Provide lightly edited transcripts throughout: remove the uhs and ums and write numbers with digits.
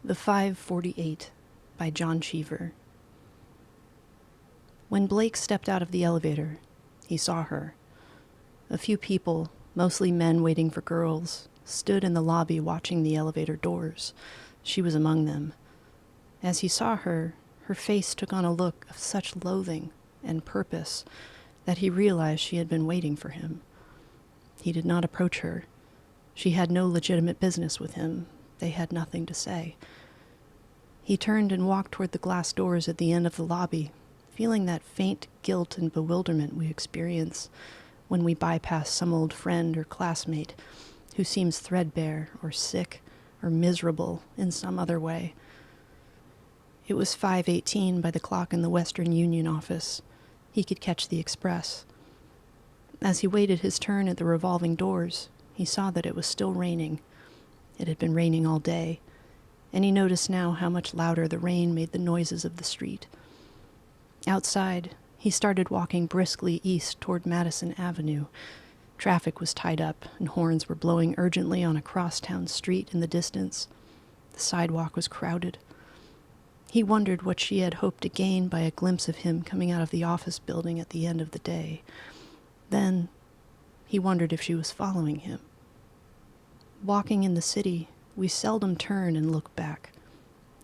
The 5:48 by John Cheever. When Blake stepped out of the elevator, he saw her. A few people, mostly men waiting for girls, stood in the lobby watching the elevator doors. She was among them. As he saw her, her face took on a look of such loathing and purpose that he realized she had been waiting for him. He did not approach her. She had no legitimate business with him. They had nothing to say. He turned and walked toward the glass doors at the end of the lobby, feeling that faint guilt and bewilderment we experience when we bypass some old friend or classmate who seems threadbare or sick or miserable in some other way. It was 5:18 by the clock in the Western Union office. He could catch the express. As he waited his turn at the revolving doors, he saw that it was still raining. It had been raining all day, and he noticed now how much louder the rain made the noises of the street. Outside, he started walking briskly east toward Madison Avenue. Traffic was tied up, and horns were blowing urgently on a crosstown street in the distance. The sidewalk was crowded. He wondered what she had hoped to gain by a glimpse of him coming out of the office building at the end of the day. Then, he wondered if she was following him. Walking in the city, we seldom turn and look back.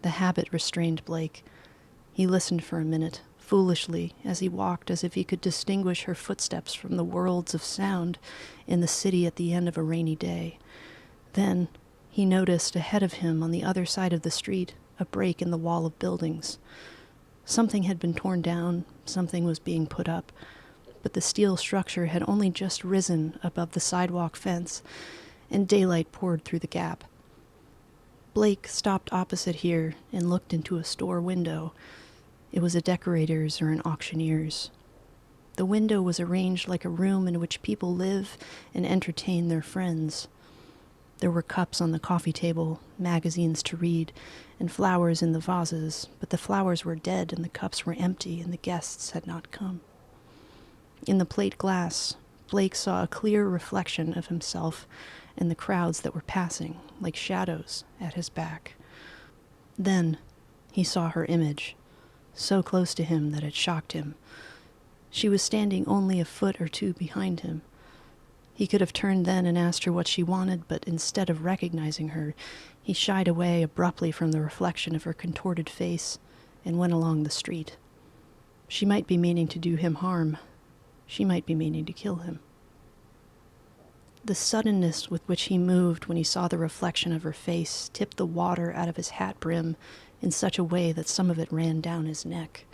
The habit restrained Blake. He listened for a minute, foolishly, as he walked as if he could distinguish her footsteps from the worlds of sound in the city at the end of a rainy day. Then, he noticed ahead of him on the other side of the street a break in the wall of buildings. Something had been torn down, something was being put up, but the steel structure had only just risen above the sidewalk fence, and daylight poured through the gap. Blake stopped opposite here and looked into a store window. It was a decorator's or an auctioneer's. The window was arranged like a room in which people live and entertain their friends. There were cups on the coffee table, magazines to read, and flowers in the vases, but the flowers were dead and the cups were empty and the guests had not come. In the plate glass, Blake saw a clear reflection of himself and the crowds that were passing, like shadows, at his back. Then he saw her image, so close to him that it shocked him. She was standing only a foot or two behind him. He could have turned then and asked her what she wanted, but instead of recognizing her, he shied away abruptly from the reflection of her contorted face and went along the street. She might be meaning to do him harm. She might be meaning to kill him. The suddenness with which he moved when he saw the reflection of her face tipped the water out of his hat brim in such a way that some of it ran down his neck.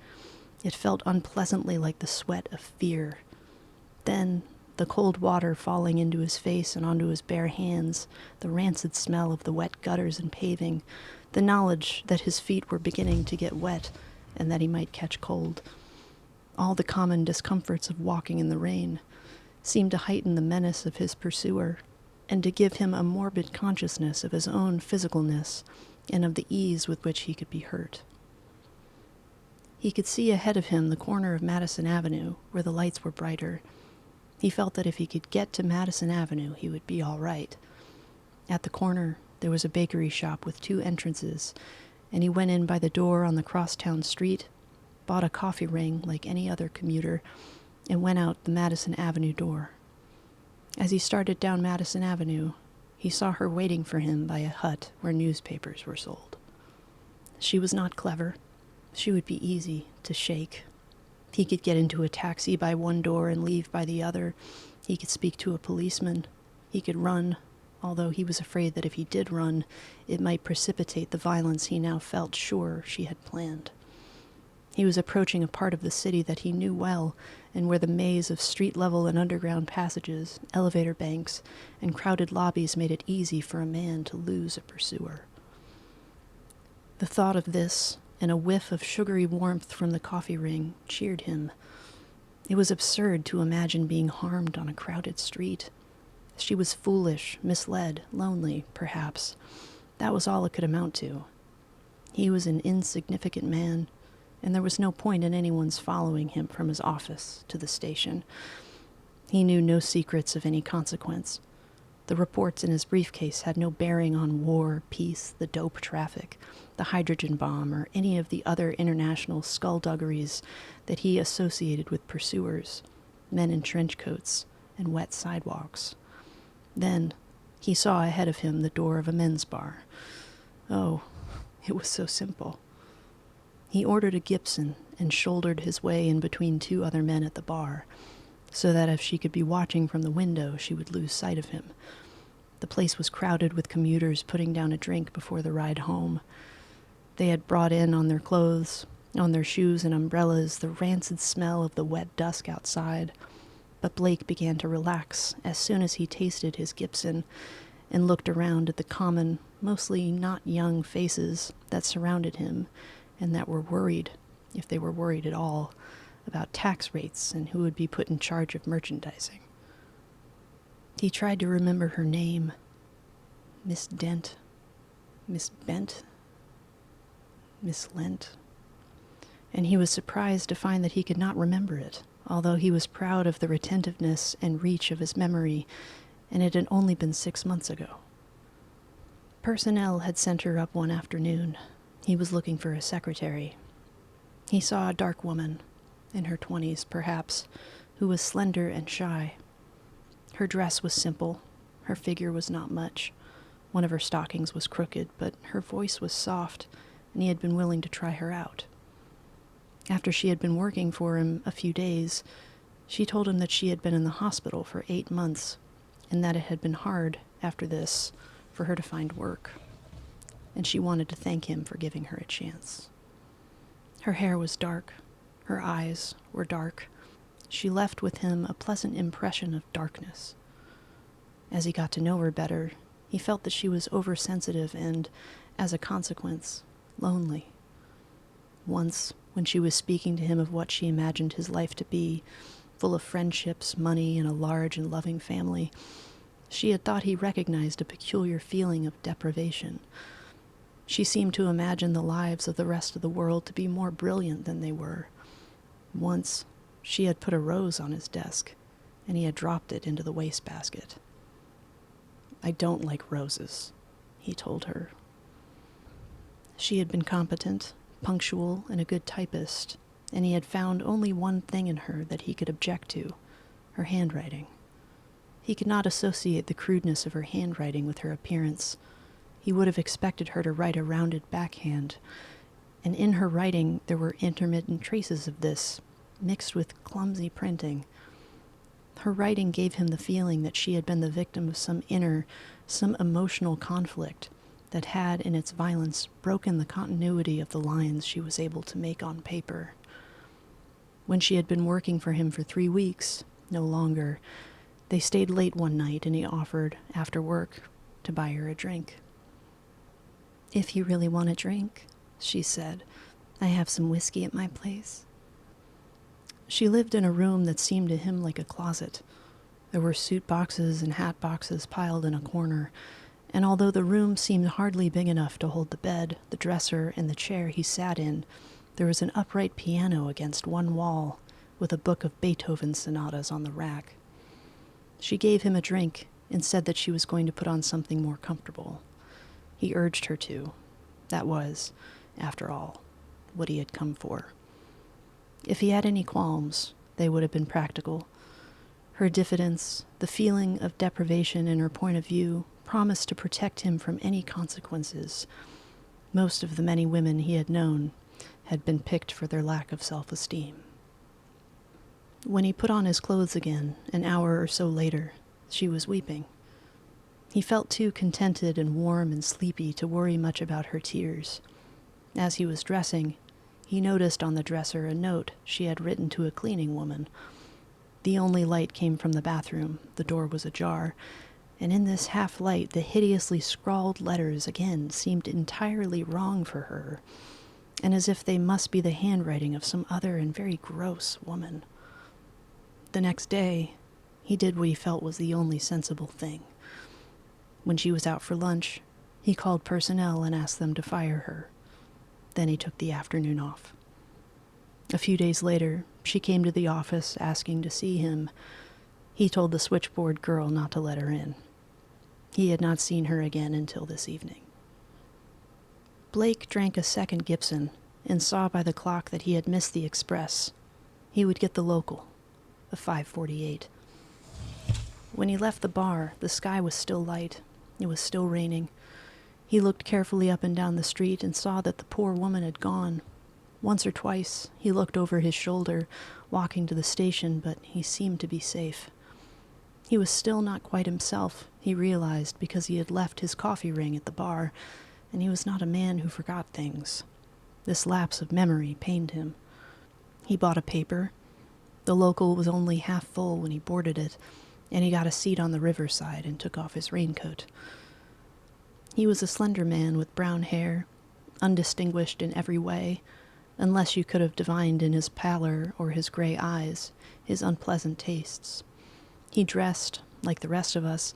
It felt unpleasantly like the sweat of fear. Then, the cold water falling into his face and onto his bare hands, the rancid smell of the wet gutters and paving, the knowledge that his feet were beginning to get wet and that he might catch cold. All the common discomforts of walking in the rain seemed to heighten the menace of his pursuer and to give him a morbid consciousness of his own physicalness and of the ease with which he could be hurt. He could see ahead of him the corner of Madison Avenue where the lights were brighter. He felt that if he could get to Madison Avenue, he would be all right. At the corner, there was a bakery shop with 2 entrances, and he went in by the door on the crosstown street, bought a coffee ring like any other commuter, and went out the Madison Avenue door. As he started down Madison Avenue, he saw her waiting for him by a hut where newspapers were sold. She was not clever. She would be easy to shake. He could get into a taxi by one door and leave by the other. He could speak to a policeman. He could run, although he was afraid that if he did run, it might precipitate the violence he now felt sure she had planned. He was approaching a part of the city that he knew well, and where the maze of street-level and underground passages, elevator banks, and crowded lobbies made it easy for a man to lose a pursuer. The thought of this, and a whiff of sugary warmth from the coffee ring, cheered him. It was absurd to imagine being harmed on a crowded street. She was foolish, misled, lonely, perhaps. That was all it could amount to. He was an insignificant man, and there was no point in anyone's following him from his office to the station. He knew no secrets of any consequence. The reports in his briefcase had no bearing on war, peace, the dope traffic, the hydrogen bomb, or any of the other international skullduggeries that he associated with pursuers, men in trench coats and wet sidewalks. Then he saw ahead of him the door of a men's bar. Oh, it was so simple. He ordered a Gibson and shouldered his way in between two other men at the bar, so that if she could be watching from the window, she would lose sight of him. The place was crowded with commuters putting down a drink before the ride home. They had brought in on their clothes, on their shoes and umbrellas, the rancid smell of the wet dusk outside. But Blake began to relax as soon as he tasted his Gibson and looked around at the common, mostly not young faces that surrounded him and that were worried, if they were worried at all, about tax rates and who would be put in charge of merchandising. He tried to remember her name. Miss Dent. Miss Bent. Miss Lent. And he was surprised to find that he could not remember it, although he was proud of the retentiveness and reach of his memory, and it had only been 6 months ago. Personnel had sent her up one afternoon. He was looking for a secretary. He saw a dark woman, in her 20s perhaps, who was slender and shy. Her dress was simple. Her figure was not much. One of her stockings was crooked, but her voice was soft, and he had been willing to try her out. After she had been working for him a few days, she told him that she had been in the hospital for 8 months, and that it had been hard, after this, for her to find work. And she wanted to thank him for giving her a chance. Her hair was dark. Her eyes were dark. She left with him a pleasant impression of darkness. As he got to know her better, he felt that she was oversensitive and, as a consequence, lonely. Once, when she was speaking to him of what she imagined his life to be, full of friendships, money, and a large and loving family, she had thought he recognized a peculiar feeling of deprivation. She seemed to imagine the lives of the rest of the world to be more brilliant than they were. Once, she had put a rose on his desk, and he had dropped it into the wastebasket. "I don't like roses," he told her. She had been competent, punctual, and a good typist, and he had found only one thing in her that he could object to, her handwriting. He could not associate the crudeness of her handwriting with her appearance. He would have expected her to write a rounded backhand, and in her writing there were intermittent traces of this, mixed with clumsy printing. Her writing gave him the feeling that she had been the victim of some emotional conflict that had, in its violence, broken the continuity of the lines she was able to make on paper. When she had been working for him for 3 weeks, no longer, they stayed late one night and he offered, after work, to buy her a drink. "If you really want a drink," she said, "I have some whiskey at my place." She lived in a room that seemed to him like a closet. There were suit boxes and hat boxes piled in a corner, and although the room seemed hardly big enough to hold the bed, the dresser, and the chair he sat in, there was an upright piano against one wall, with a book of Beethoven sonatas on the rack. She gave him a drink and said that she was going to put on something more comfortable. He urged her to. That was, after all, what he had come for. If he had any qualms, they would have been practical. Her diffidence, the feeling of deprivation in her point of view, promised to protect him from any consequences. Most of the many women he had known had been picked for their lack of self-esteem. When he put on his clothes again, an hour or so later, she was weeping. He felt too contented and warm and sleepy to worry much about her tears. As he was dressing, he noticed on the dresser a note she had written to a cleaning woman. The only light came from the bathroom, the door was ajar, and in this half-light the hideously scrawled letters again seemed entirely wrong for her, and as if they must be the handwriting of some other and very gross woman. The next day, he did what he felt was the only sensible thing. When she was out for lunch, he called personnel and asked them to fire her. Then he took the afternoon off. A few days later, she came to the office asking to see him. He told the switchboard girl not to let her in. He had not seen her again until this evening. Blake drank a second Gibson and saw by the clock that he had missed the express. He would get the local, a 5:48. When he left the bar, the sky was still light. It was still raining. He looked carefully up and down the street and saw that the poor woman had gone. Once or twice, he looked over his shoulder, walking to the station, but he seemed to be safe. He was still not quite himself, he realized, because he had left his coffee ring at the bar, and he was not a man who forgot things. This lapse of memory pained him. He bought a paper. The local was only half full when he boarded it, and he got a seat on the riverside and took off his raincoat. He was a slender man with brown hair, undistinguished in every way, unless you could have divined in his pallor or his gray eyes his unpleasant tastes. He dressed, like the rest of us,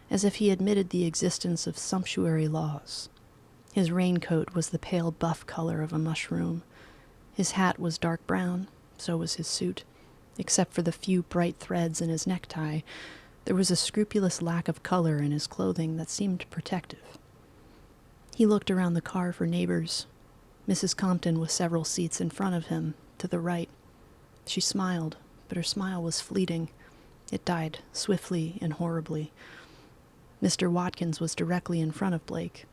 as if he admitted the existence of sumptuary laws. His raincoat was the pale buff color of a mushroom. His hat was dark brown, so was his suit. Except for the few bright threads in his necktie, there was a scrupulous lack of color in his clothing that seemed protective. He looked around the car for neighbors. Mrs. Compton was several seats in front of him, to the right. She smiled, but her smile was fleeting. It died swiftly and horribly. Mr. Watkins was directly in front of Blake.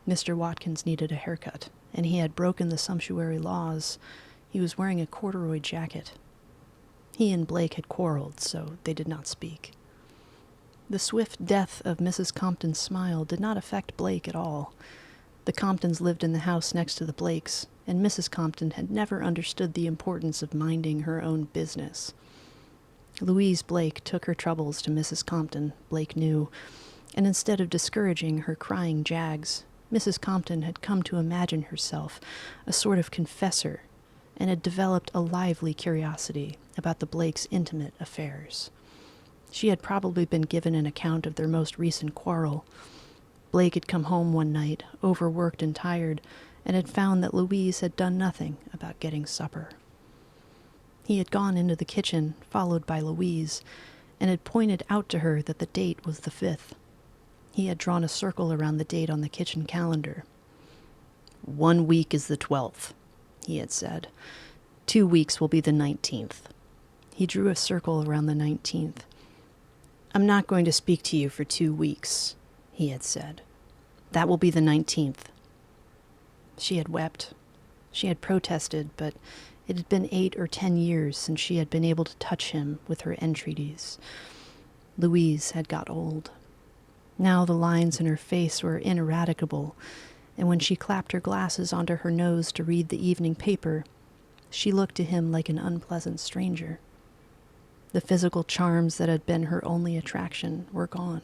Mr. Watkins needed a haircut, and he had broken the sumptuary laws. He was wearing a corduroy jacket. He and Blake had quarreled, so they did not speak. The swift death of Mrs. Compton's smile did not affect Blake at all. The Comptons lived in the house next to the Blakes, and Mrs. Compton had never understood the importance of minding her own business. Louise Blake took her troubles to Mrs. Compton, Blake knew, and instead of discouraging her crying jags, Mrs. Compton had come to imagine herself a sort of confessor and had developed a lively curiosity about the Blakes' intimate affairs. She had probably been given an account of their most recent quarrel. Blake had come home one night, overworked and tired, and had found that Louise had done nothing about getting supper. He had gone into the kitchen, followed by Louise, and had pointed out to her that the date was the 5th. He had drawn a circle around the date on the kitchen calendar. 1 week is the 12th, he had said. 2 weeks will be the 19th. He drew a circle around the 19th. I'm not going to speak to you for 2 weeks, he had said. That will be the 19th. She had wept. She had protested, but it had been 8 or 10 years since she had been able to touch him with her entreaties. Louise had got old. Now the lines in her face were ineradicable, and when she clapped her glasses onto her nose to read the evening paper, she looked to him like an unpleasant stranger. The physical charms that had been her only attraction were gone.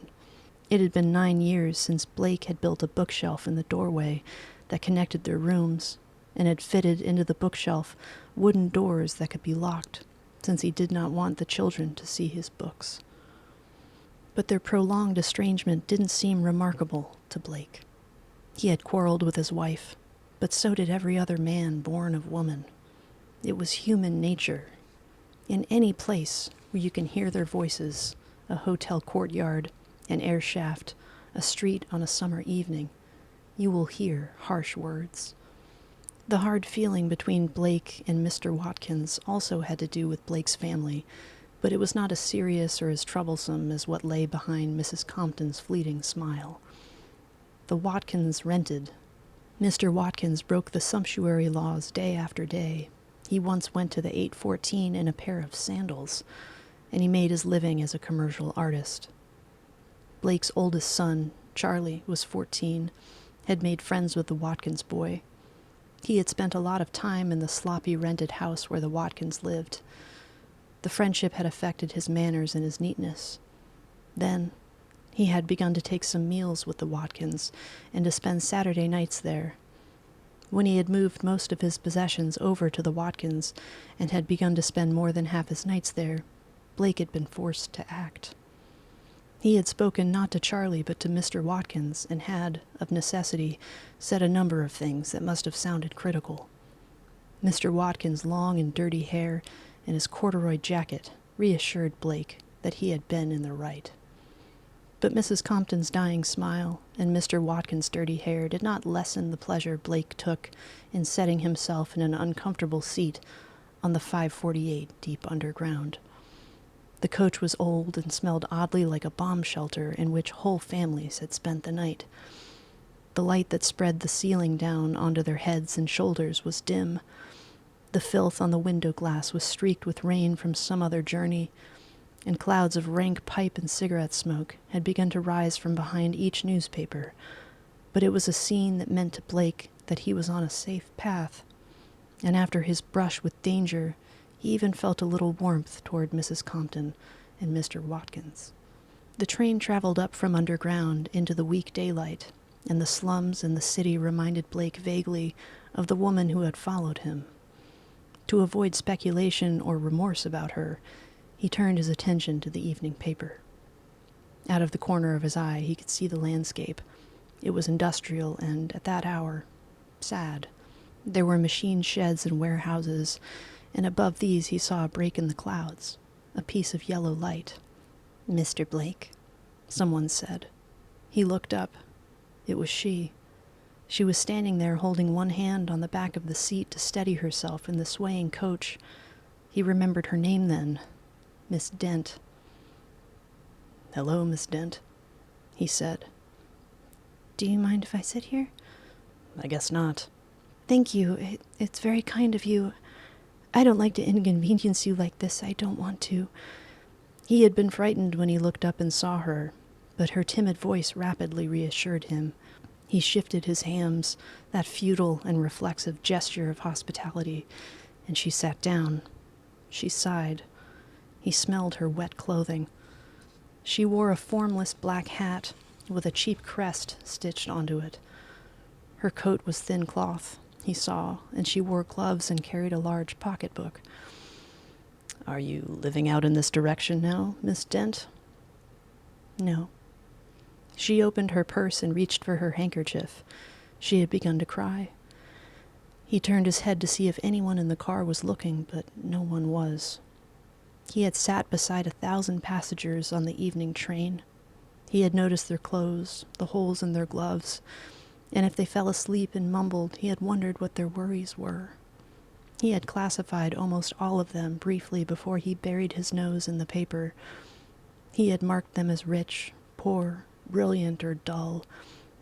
It had been 9 years since Blake had built a bookshelf in the doorway that connected their rooms, and had fitted into the bookshelf wooden doors that could be locked, since he did not want the children to see his books. But their prolonged estrangement didn't seem remarkable to Blake. He had quarreled with his wife, but so did every other man born of woman. It was human nature. In any place where you can hear their voices, a hotel courtyard, an air shaft, a street on a summer evening, you will hear harsh words. The hard feeling between Blake and Mr. Watkins also had to do with Blake's family, but it was not as serious or as troublesome as what lay behind Mrs. Compton's fleeting smile. The Watkins rented. Mr. Watkins broke the sumptuary laws day after day. He once went to the 814 in a pair of sandals, and he made his living as a commercial artist. Blake's oldest son, Charlie, was 14, had made friends with the Watkins boy. He had spent a lot of time in the sloppy rented house where the Watkins lived. The friendship had affected his manners and his neatness. Then, he had begun to take some meals with the Watkins and to spend Saturday nights there. When he had moved most of his possessions over to the Watkins and had begun to spend more than half his nights there, Blake had been forced to act. He had spoken not to Charlie but to Mr. Watkins and had, of necessity, said a number of things that must have sounded critical. Mr. Watkins' long and dirty hair and his corduroy jacket reassured Blake that he had been in the right. But Mrs. Compton's dying smile and Mr. Watkins' dirty hair did not lessen the pleasure Blake took in setting himself in an uncomfortable seat on the 548 deep underground. The coach was old and smelled oddly like a bomb shelter in which whole families had spent the night. The light that spread the ceiling down onto their heads and shoulders was dim. The filth on the window glass was streaked with rain from some other journey, and clouds of rank pipe and cigarette smoke had begun to rise from behind each newspaper. But it was a scene that meant to Blake that he was on a safe path, and after his brush with danger, he even felt a little warmth toward Mrs. Compton and Mr. Watkins. The train traveled up from underground into the weak daylight, and the slums in the city reminded Blake vaguely of the woman who had followed him. To avoid speculation or remorse about her, he turned his attention to the evening paper. Out of the corner of his eye, he could see the landscape. It was industrial and, at that hour, sad. There were machine sheds and warehouses, and above these he saw a break in the clouds, a piece of yellow light. "Mr. Blake," someone said. He looked up. It was she. She was standing there holding one hand on the back of the seat to steady herself in the swaying coach. He remembered her name then, Miss Dent. "Hello, Miss Dent," he said. "Do you mind if I sit here?" "I guess not." "Thank you. It's very kind of you. I don't like to inconvenience you like this. I don't want to." He had been frightened when he looked up and saw her, but her timid voice rapidly reassured him. He shifted his hams, that futile and reflexive gesture of hospitality, and she sat down. She sighed. He smelled her wet clothing. She wore a formless black hat with a cheap crest stitched onto it. Her coat was thin cloth, he saw, and she wore gloves and carried a large pocketbook. "Are you living out in this direction now, Miss Dent?" "No." She opened her purse and reached for her handkerchief. She had begun to cry. He turned his head to see if anyone in the car was looking, but no one was. He had sat beside 1,000 passengers on the evening train. He had noticed their clothes, the holes in their gloves, and if they fell asleep and mumbled, he had wondered what their worries were. He had classified almost all of them briefly before he buried his nose in the paper. He had marked them as rich, poor, brilliant or dull,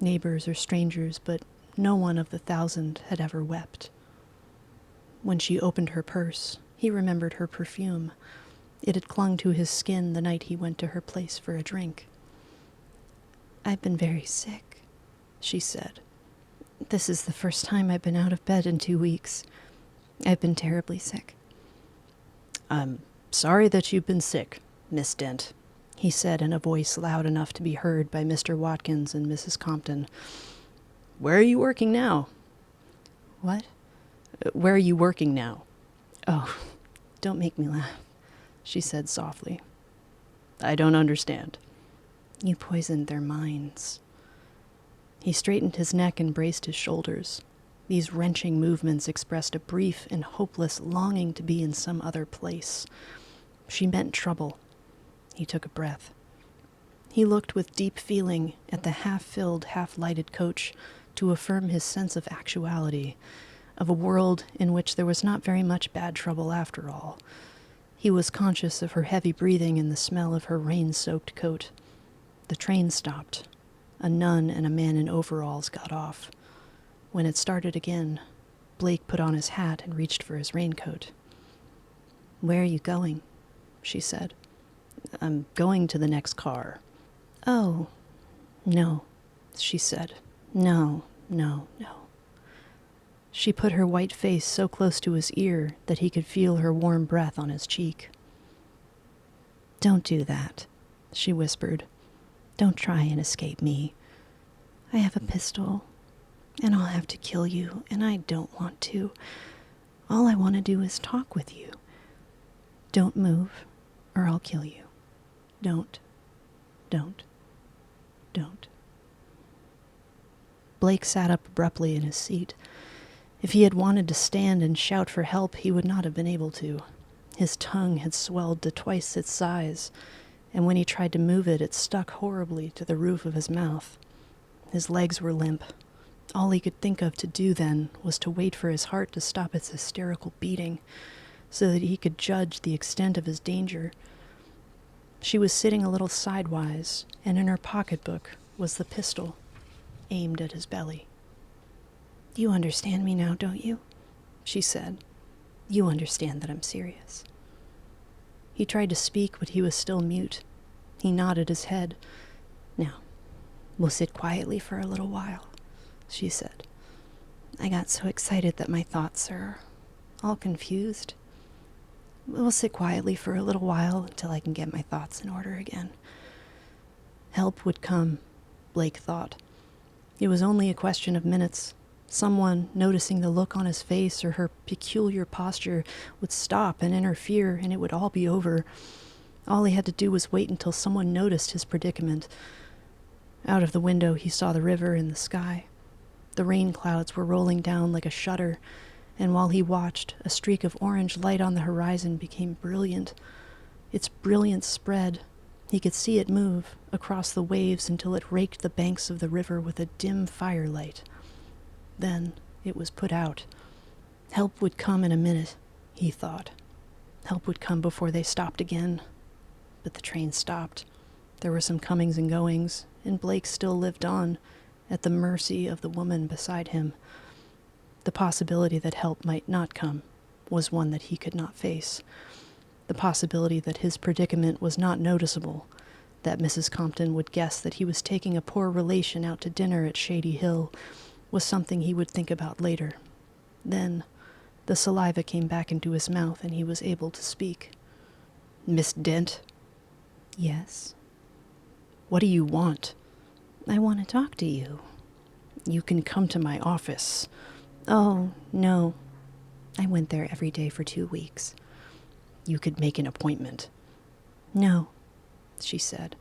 neighbors or strangers, but no one of the 1,000 had ever wept. When she opened her purse, he remembered her perfume. It had clung to his skin the night he went to her place for a drink. "I've been very sick," she said. "This is the first time I've been out of bed in 2 weeks. I've been terribly sick." "I'm sorry that you've been sick, Miss Dent," he said in a voice loud enough to be heard by Mr. Watkins and Mrs. Compton. "Where are you working now?" "What?" "Where are you working now?" "Oh, don't make me laugh," she said softly. "I don't understand." "You poisoned their minds." He straightened his neck and braced his shoulders. These wrenching movements expressed a brief and hopeless longing to be in some other place. She meant trouble. He took a breath. He looked with deep feeling at the half-filled, half-lighted coach to affirm his sense of actuality, of a world in which there was not very much bad trouble after all. He was conscious of her heavy breathing and the smell of her rain-soaked coat. The train stopped. A nun and a man in overalls got off. When it started again, Blake put on his hat and reached for his raincoat. "Where are you going?" she said. "I'm going to the next car." "Oh, no," she said. "No, no, no." She put her white face so close to his ear that he could feel her warm breath on his cheek. "Don't do that," she whispered. "Don't try and escape me. I have a pistol, and I'll have to kill you, and I don't want to. All I want to do is talk with you. Don't move, or I'll kill you. Don't, don't, don't." Blake sat up abruptly in his seat. If he had wanted to stand and shout for help, he would not have been able to. His tongue had swelled to twice its size, and when he tried to move it, it stuck horribly to the roof of his mouth. His legs were limp. All he could think of to do then was to wait for his heart to stop its hysterical beating so that he could judge the extent of his danger. She was sitting a little sidewise, and in her pocketbook was the pistol, aimed at his belly. "You understand me now, don't you?" she said. "You understand that I'm serious." He tried to speak, but he was still mute. He nodded his head. "Now, we'll sit quietly for a little while," she said. "I got so excited that my thoughts are all confused. We'll sit quietly for a little while until I can get my thoughts in order again." Help would come, Blake thought. It was only a question of minutes. Someone, noticing the look on his face or her peculiar posture, would stop and interfere, and it would all be over. All he had to do was wait until someone noticed his predicament. Out of the window, he saw the river and the sky. The rain clouds were rolling down like a shutter, and while he watched, a streak of orange light on the horizon became brilliant. Its brilliance spread. He could see it move across the waves until it raked the banks of the river with a dim firelight. Then it was put out. Help would come in a minute, he thought. Help would come before they stopped again. But the train stopped. There were some comings and goings, and Blake still lived on, at the mercy of the woman beside him. The possibility that help might not come was one that he could not face. The possibility that his predicament was not noticeable, that Mrs. Compton would guess that he was taking a poor relation out to dinner at Shady Hill, was something he would think about later. Then, the saliva came back into his mouth and he was able to speak. "Miss Dent?" "Yes." "What do you want?" "I want to talk to you." "You can come to my office." "Oh, no. I went there every day for 2 weeks." "You could make an appointment." "No," she said.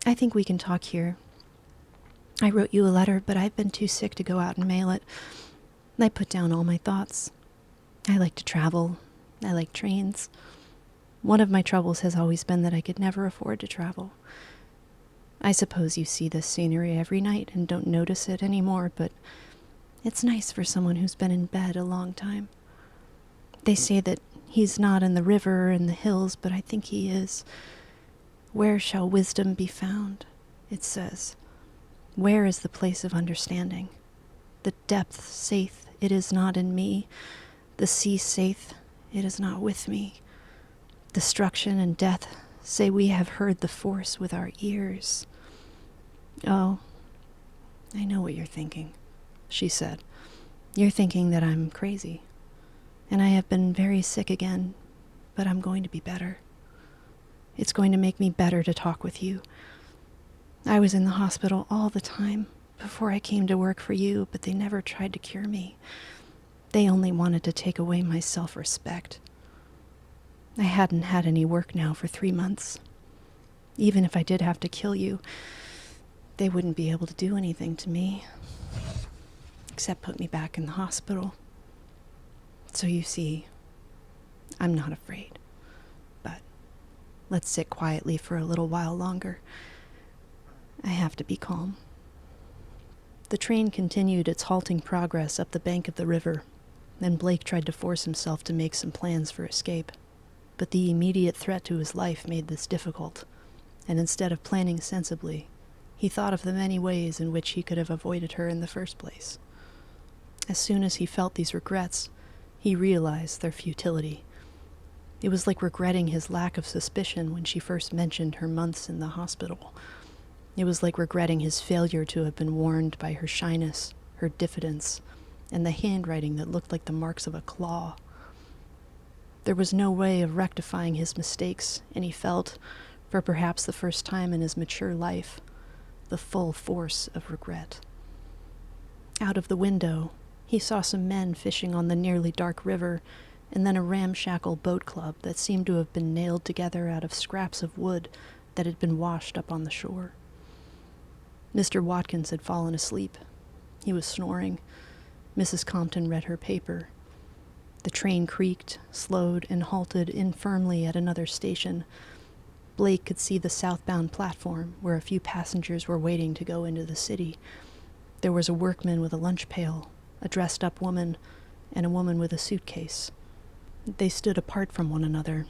"I think we can talk here. I wrote you a letter, but I've been too sick to go out and mail it. I put down all my thoughts. I like to travel. I like trains. One of my troubles has always been that I could never afford to travel. I suppose you see this scenery every night and don't notice it anymore, but it's nice for someone who's been in bed a long time. They say that he's not in the river and the hills, but I think he is. Where shall wisdom be found? It says. Where is the place of understanding? The depth saith, it is not in me. The sea saith, it is not with me. Destruction and death say we have heard the force with our ears. Oh, I know what you're thinking, she said. You're thinking that I'm crazy. And I have been very sick again, but I'm going to be better. It's going to make me better to talk with you. I was in the hospital all the time before I came to work for you, but they never tried to cure me. They only wanted to take away my self-respect. I hadn't had any work now for 3 months. Even if I did have to kill you, they wouldn't be able to do anything to me, except put me back in the hospital. So you see, I'm not afraid. But let's sit quietly for a little while longer. I have to be calm. The train continued its halting progress up the bank of the river. Then Blake tried to force himself to make some plans for escape. But the immediate threat to his life made this difficult, and instead of planning sensibly, he thought of the many ways in which he could have avoided her in the first place. As soon as he felt these regrets, he realized their futility. It was like regretting his lack of suspicion when she first mentioned her months in the hospital. It was like regretting his failure to have been warned by her shyness, her diffidence, and the handwriting that looked like the marks of a claw. There was no way of rectifying his mistakes, and he felt, for perhaps the first time in his mature life, the full force of regret. Out of the window, he saw some men fishing on the nearly dark river, and then a ramshackle boat club that seemed to have been nailed together out of scraps of wood that had been washed up on the shore. Mr. Watkins had fallen asleep. He was snoring. Mrs. Compton read her paper. The train creaked, slowed, and halted infirmly at another station. Blake could see the southbound platform where a few passengers were waiting to go into the city. There was a workman with a lunch pail, a dressed-up woman, and a woman with a suitcase. They stood apart from one another.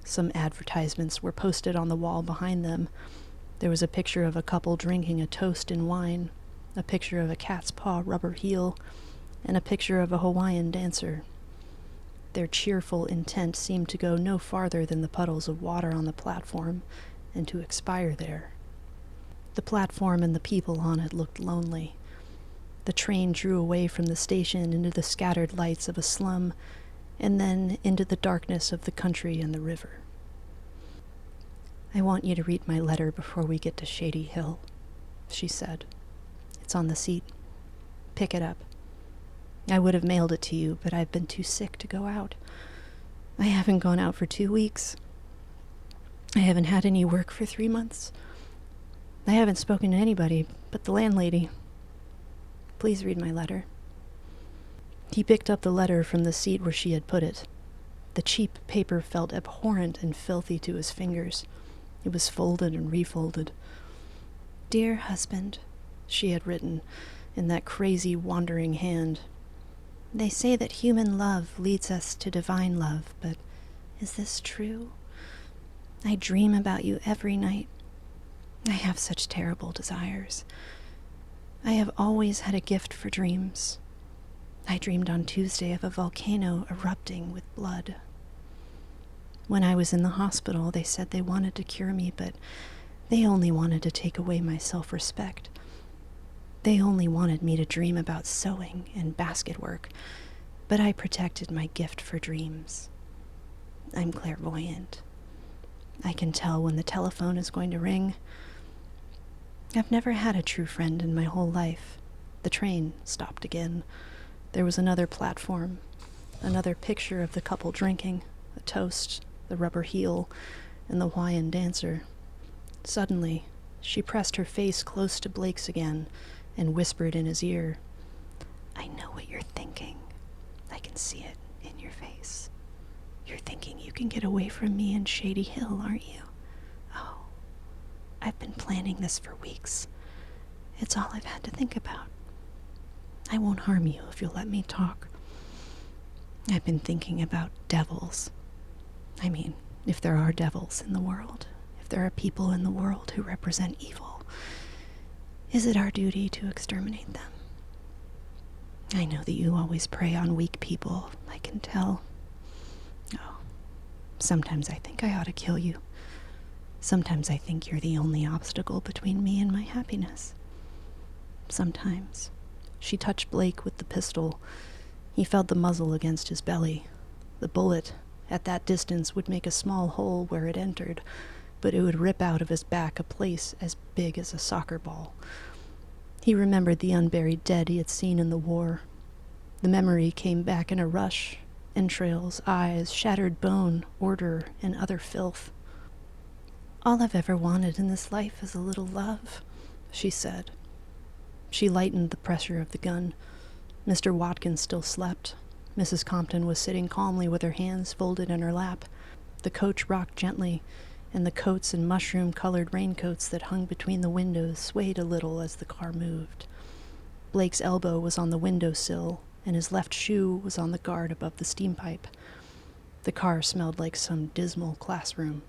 Some advertisements were posted on the wall behind them. There was a picture of a couple drinking a toast in wine, a picture of a cat's paw rubber heel, and a picture of a Hawaiian dancer. Their cheerful intent seemed to go no farther than the puddles of water on the platform, and to expire there. The platform and the people on it looked lonely. The train drew away from the station into the scattered lights of a slum, and then into the darkness of the country and the river. "I want you to read my letter before we get to Shady Hill," she said. "It's on the seat. Pick it up. I would have mailed it to you, but I've been too sick to go out. I haven't gone out for 2 weeks. I haven't had any work for 3 months. I haven't spoken to anybody but the landlady. Please read my letter." He picked up the letter from the seat where she had put it. The cheap paper felt abhorrent and filthy to his fingers. It was folded and refolded. "Dear husband," she had written in that crazy, wandering hand. "They say that human love leads us to divine love, but is this true? I dream about you every night. I have such terrible desires. I have always had a gift for dreams. I dreamed on Tuesday of a volcano erupting with blood. When I was in the hospital, they said they wanted to cure me, but they only wanted to take away my self-respect. They only wanted me to dream about sewing and basket work, but I protected my gift for dreams. I'm clairvoyant. I can tell when the telephone is going to ring. I've never had a true friend in my whole life." The train stopped again. There was another platform, another picture of the couple drinking, a toast, the rubber heel, and the Hawaiian dancer. Suddenly, she pressed her face close to Blake's again and whispered in his ear, "I know what you're thinking. I can see it in your face. You're thinking you can get away from me in Shady Hill, aren't you? Oh, I've been planning this for weeks. It's all I've had to think about. I won't harm you if you'll let me talk. I've been thinking about devils. I mean, if there are devils in the world, if there are people in the world who represent evil, is it our duty to exterminate them? I know that you always prey on weak people, I can tell. Oh, sometimes I think I ought to kill you. Sometimes I think you're the only obstacle between me and my happiness. Sometimes." She touched Blake with the pistol. He felt the muzzle against his belly. The bullet, at that distance, would make a small hole where it entered, but it would rip out of his back a place as big as a soccer ball. He remembered the unburied dead he had seen in the war. The memory came back in a rush. Entrails, eyes, shattered bone, order, and other filth. "All I've ever wanted in this life is a little love," she said. She lightened the pressure of the gun. Mr. Watkins still slept. Mrs. Compton was sitting calmly with her hands folded in her lap. The coach rocked gently, and the coats and mushroom-colored raincoats that hung between the windows swayed a little as the car moved. Blake's elbow was on the windowsill, and his left shoe was on the guard above the steam pipe. The car smelled like some dismal classroom.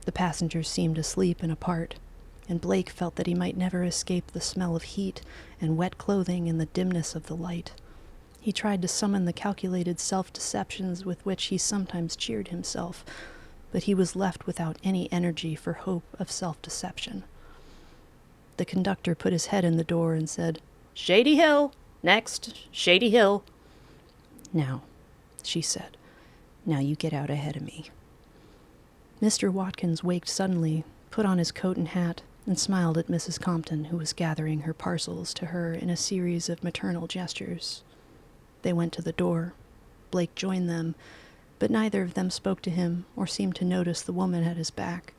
The passengers seemed asleep and apart, and Blake felt that he might never escape the smell of heat and wet clothing in the dimness of the light. He tried to summon the calculated self-deceptions with which he sometimes cheered himself, but he was left without any energy for hope of self-deception. The conductor put his head in the door and said, "Shady Hill! Next, Shady Hill!" "Now," she said, "now you get out ahead of me." Mr. Watkins waked suddenly, put on his coat and hat, and smiled at Mrs. Compton, who was gathering her parcels to her in a series of maternal gestures. They went to the door. Blake joined them, but neither of them spoke to him or seemed to notice the woman at his back.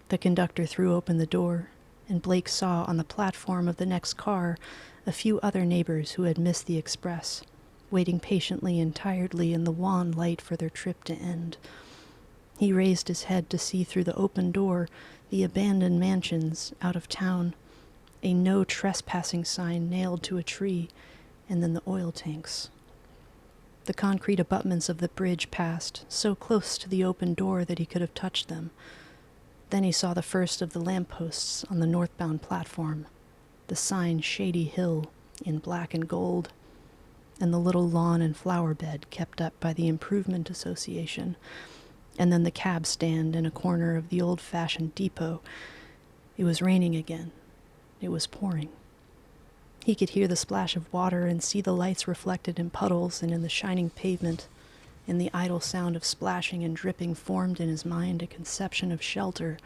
The conductor threw open the door, and Blake saw on the platform of the next car a few other neighbors who had missed the express, waiting patiently and tiredly in the wan light for their trip to end. He raised his head to see through the open door the abandoned mansions out of town, a no trespassing sign nailed to a tree, and then the oil tanks. The concrete abutments of the bridge passed, so close to the open door that he could have touched them. Then he saw the first of the lampposts on the northbound platform, the sign Shady Hill in black and gold, and the little lawn and flower bed kept up by the Improvement Association, and then the cab stand in a corner of the old-fashioned depot. It was raining again. It was pouring. He could hear the splash of water and see the lights reflected in puddles and in the shining pavement. In the idle sound of splashing and dripping formed in his mind a conception of shelter,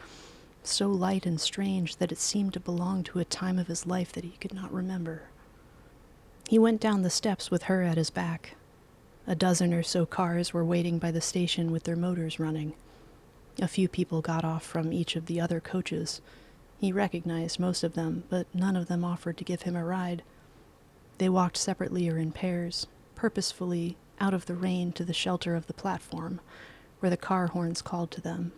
so light and strange that it seemed to belong to a time of his life that he could not remember. He went down the steps with her at his back. A dozen or so cars were waiting by the station with their motors running. A few people got off from each of the other coaches. He recognized most of them, but none of them offered to give him a ride. They walked separately or in pairs, purposefully out of the rain to the shelter of the platform, where the car horns called to them.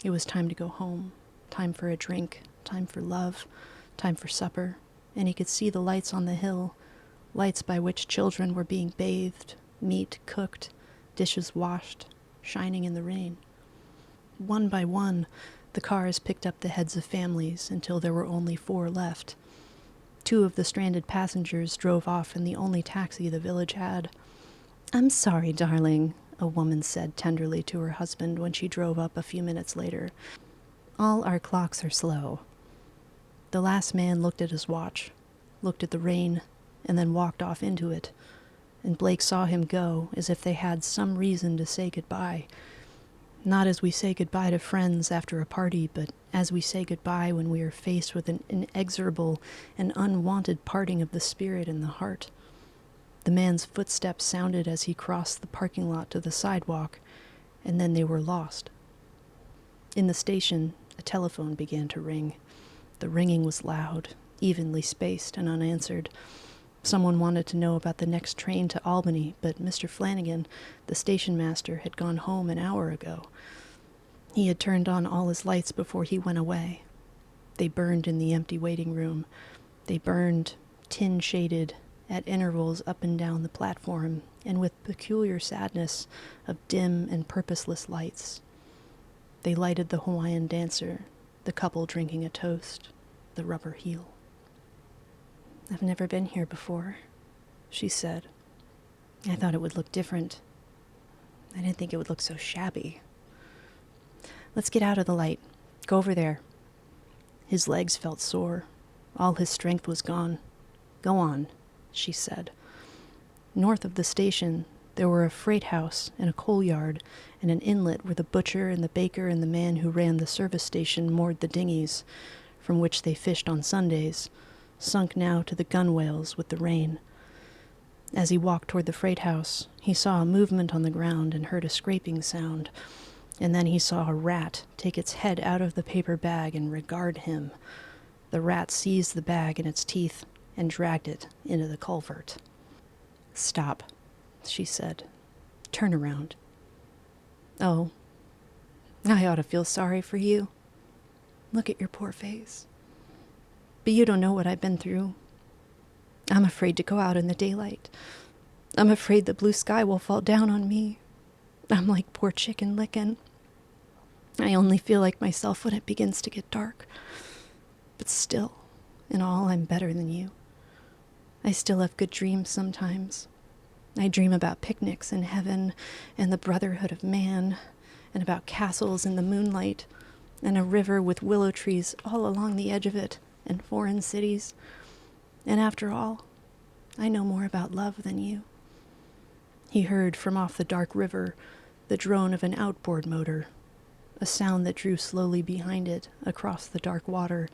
It was time to go home, time for a drink, time for love, time for supper, and he could see the lights on the hill, lights by which children were being bathed, meat cooked, dishes washed, shining in the rain. One by one, the cars picked up the heads of families until there were only 4 left. 2 of the stranded passengers drove off in the only taxi the village had. "I'm sorry, darling," a woman said tenderly to her husband when she drove up a few minutes later. "All our clocks are slow." The last man looked at his watch, looked at the rain, and then walked off into it, and Blake saw him go as if they had some reason to say goodbye. Not as we say goodbye to friends after a party, but as we say goodbye when we are faced with an inexorable and unwanted parting of the spirit and the heart. The man's footsteps sounded as he crossed the parking lot to the sidewalk, and then they were lost. In the station, a telephone began to ring. The ringing was loud, evenly spaced, and unanswered. Someone wanted to know about the next train to Albany, but Mr. Flanagan, the station master, had gone home an hour ago. He had turned on all his lights before he went away. They burned in the empty waiting room. They burned, tin-shaded, at intervals up and down the platform, and with peculiar sadness of dim and purposeless lights. They lighted the Hawaiian dancer, the couple drinking a toast, the rubber heel. "I've never been here before," she said. "I thought it would look different. I didn't think it would look so shabby. Let's get out of the light. Go over there." His legs felt sore. All his strength was gone. "Go on," she said. North of the station, there were a freight house and a coal yard and an inlet where the butcher and the baker and the man who ran the service station moored the dinghies, from which they fished on Sundays, sunk now to the gunwales with the rain. As he walked toward the freight house, he saw a movement on the ground and heard a scraping sound, and then he saw a rat take its head out of the paper bag and regard him. The rat seized the bag in its teeth and dragged it into the culvert. "Stop," she said. "Turn around." "Oh, I ought to feel sorry for you. Look at your poor face. But you don't know what I've been through. I'm afraid to go out in the daylight. I'm afraid the blue sky will fall down on me. I'm like poor Chicken Licken. I only feel like myself when it begins to get dark. But still, in all, I'm better than you. I still have good dreams sometimes. I dream about picnics in heaven and the brotherhood of man, and about castles in the moonlight, and a river with willow trees all along the edge of it, and foreign cities. And after all, I know more about love than you." He heard from off the dark river the drone of an outboard motor, a sound that drew slowly behind it across the dark water,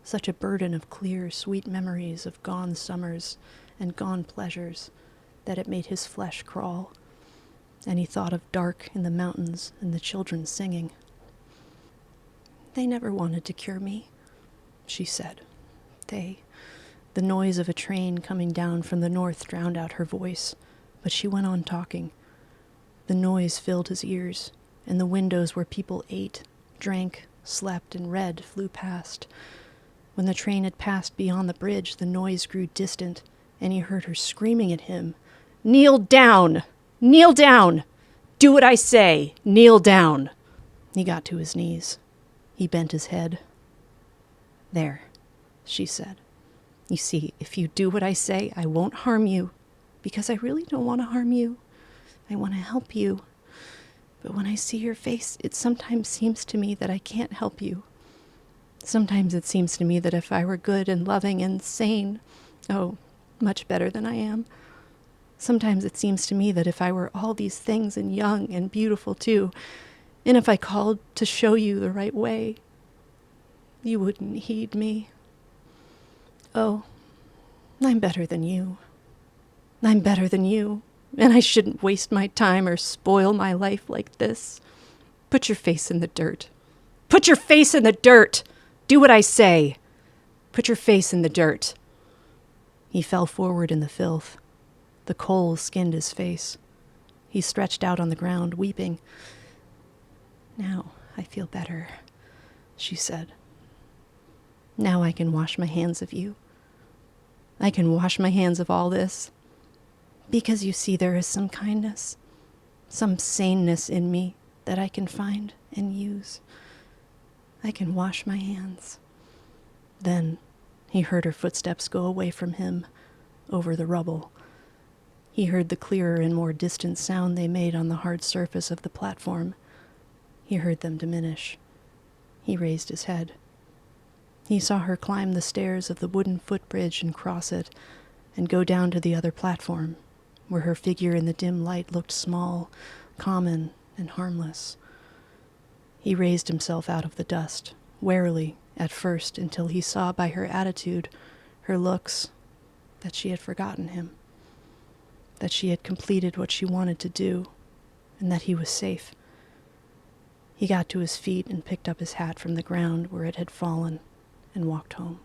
such a burden of clear, sweet memories of gone summers and gone pleasures that it made his flesh crawl, and he thought of dark in the mountains and the children singing. "They never wanted to cure me," she said. The noise of a train coming down from the north drowned out her voice, but she went on talking. The noise filled his ears. and the windows where people ate, drank, slept, and read flew past. When the train had passed beyond the bridge, the noise grew distant, and he heard her screaming at him, "Kneel down! Kneel down! Do what I say! Kneel down!" He got to his knees. He bent his head. "There," she said. "You see, if you do what I say, I won't harm you, because I really don't want to harm you. I want to help you. But when I see your face, it sometimes seems to me that I can't help you. Sometimes it seems to me that if I were good and loving and sane, oh, much better than I am. Sometimes it seems to me that if I were all these things and young and beautiful too, and if I called to show you the right way, you wouldn't heed me. Oh, I'm better than you. I'm better than you, and I shouldn't waste my time or spoil my life like this. Put your face in the dirt. Put your face in the dirt! Do what I say. Put your face in the dirt." He fell forward in the filth. The coals skinned his face. He stretched out on the ground, weeping. "Now I feel better," she said. "Now I can wash my hands of you. I can wash my hands of all this. Because you see there is some kindness, some saneness in me that I can find and use. I can wash my hands." Then he heard her footsteps go away from him over the rubble. He heard the clearer and more distant sound they made on the hard surface of the platform. He heard them diminish. He raised his head. He saw her climb the stairs of the wooden footbridge and cross it, and go down to the other platform, where her figure in the dim light looked small, common, and harmless. He raised himself out of the dust, warily at first, until he saw by her attitude, her looks, that she had forgotten him, that she had completed what she wanted to do, and that he was safe. He got to his feet and picked up his hat from the ground where it had fallen and walked home.